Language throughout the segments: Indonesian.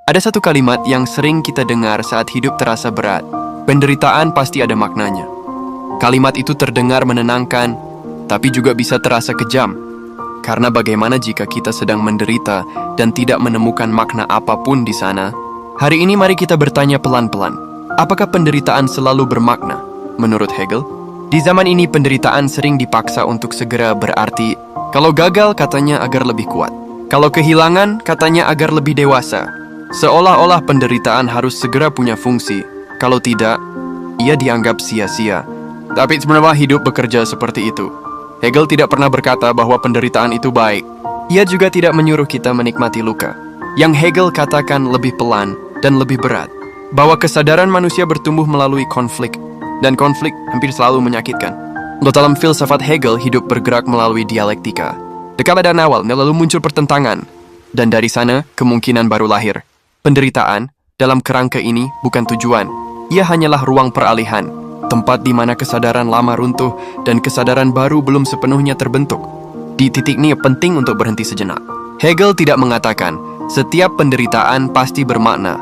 Ada satu kalimat yang sering kita dengar saat hidup terasa berat. Penderitaan pasti ada maknanya. Kalimat itu terdengar menenangkan, tapi juga bisa terasa kejam. Karena bagaimana jika kita sedang menderita dan tidak menemukan makna apapun di sana? Hari ini mari kita bertanya pelan-pelan. Apakah penderitaan selalu bermakna? Menurut Hegel, di zaman ini penderitaan sering dipaksa untuk segera berarti. Kalau gagal katanya agar lebih kuat. Kalau kehilangan katanya agar lebih dewasa. Seolah-olah penderitaan harus segera punya fungsi. Kalau tidak, ia dianggap sia-sia. Tapi sebenarnya hidup bekerja seperti itu. Hegel tidak pernah berkata bahwa penderitaan itu baik. Ia juga tidak menyuruh kita menikmati luka. Yang Hegel katakan lebih pelan dan lebih berat. Bahwa kesadaran manusia bertumbuh melalui konflik. Dan konflik hampir selalu menyakitkan. Dalam filsafat Hegel, hidup bergerak melalui dialektika. Dekala dan awal, lalu muncul pertentangan. Dan dari sana, kemungkinan baru lahir. Penderitaan, dalam kerangka ini, bukan tujuan. Ia hanyalah ruang peralihan. Tempat di mana kesadaran lama runtuh dan kesadaran baru belum sepenuhnya terbentuk. Di titik ini penting untuk berhenti sejenak. Hegel tidak mengatakan, setiap penderitaan pasti bermakna.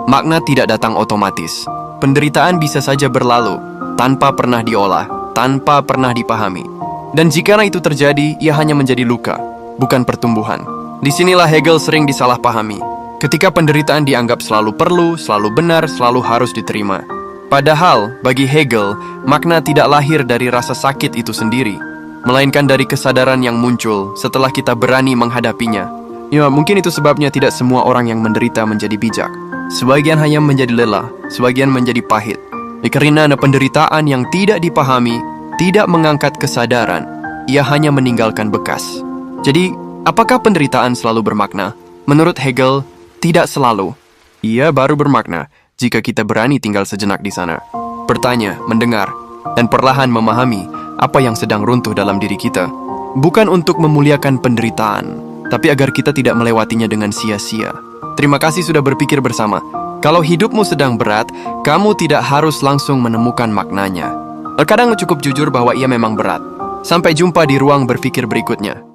Makna tidak datang otomatis. Penderitaan bisa saja berlalu, tanpa pernah diolah, tanpa pernah dipahami. Dan jika itu terjadi, ia hanya menjadi luka, bukan pertumbuhan. Disinilah Hegel sering disalahpahami. Ketika penderitaan dianggap selalu perlu, selalu benar, selalu harus diterima. Padahal, bagi Hegel, makna tidak lahir dari rasa sakit itu sendiri, melainkan dari kesadaran yang muncul setelah kita berani menghadapinya. Ya, mungkin itu sebabnya tidak semua orang yang menderita menjadi bijak. Sebagian hanya menjadi lelah, sebagian menjadi pahit. Karena penderitaan yang tidak dipahami, tidak mengangkat kesadaran, ia hanya meninggalkan bekas. Jadi, apakah penderitaan selalu bermakna? Menurut Hegel, tidak selalu. Ia baru bermakna jika kita berani tinggal sejenak di sana. Bertanya, mendengar, dan perlahan memahami apa yang sedang runtuh dalam diri kita. Bukan untuk memuliakan penderitaan, tapi agar kita tidak melewatinya dengan sia-sia. Terima kasih sudah berpikir bersama. Kalau hidupmu sedang berat, kamu tidak harus langsung menemukan maknanya. Terkadang cukup jujur bahwa ia memang berat. Sampai jumpa di ruang berpikir berikutnya.